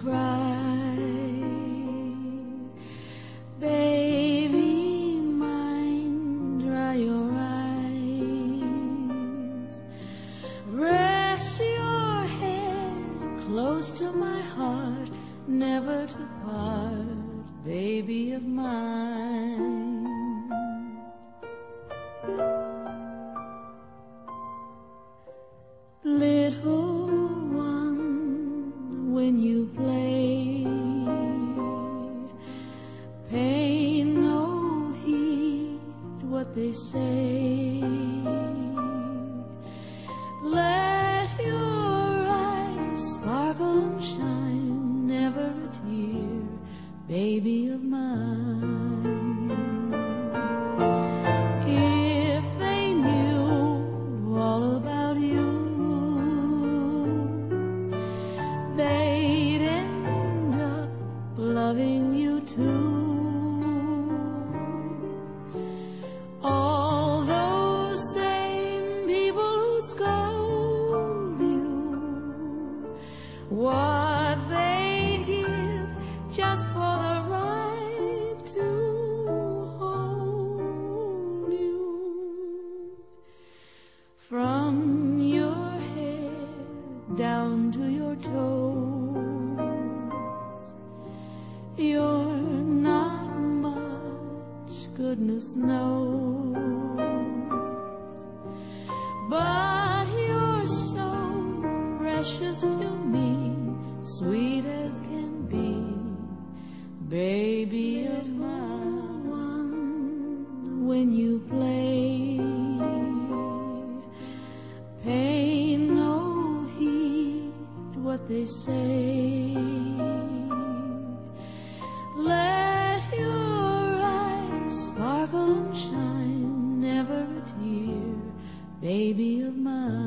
cry. Baby mine, dry your eyes. Rest your head close to my heart, never to part, baby of mine. Little one, when you play, pay no heed what they say. Let your eyes sparkle and shine, never a tear, baby of mine. If they knew all about you, they'd end up loving you too. All those same people who scold you, what they'd give just for the right to hold you. From your head down to your toes, you're not much, goodness knows, but you're so precious to me, sweet as can be, baby of mine. When you play, pay no heed what they say. Let your eyes sparkle and shine, never a tear, baby of mine.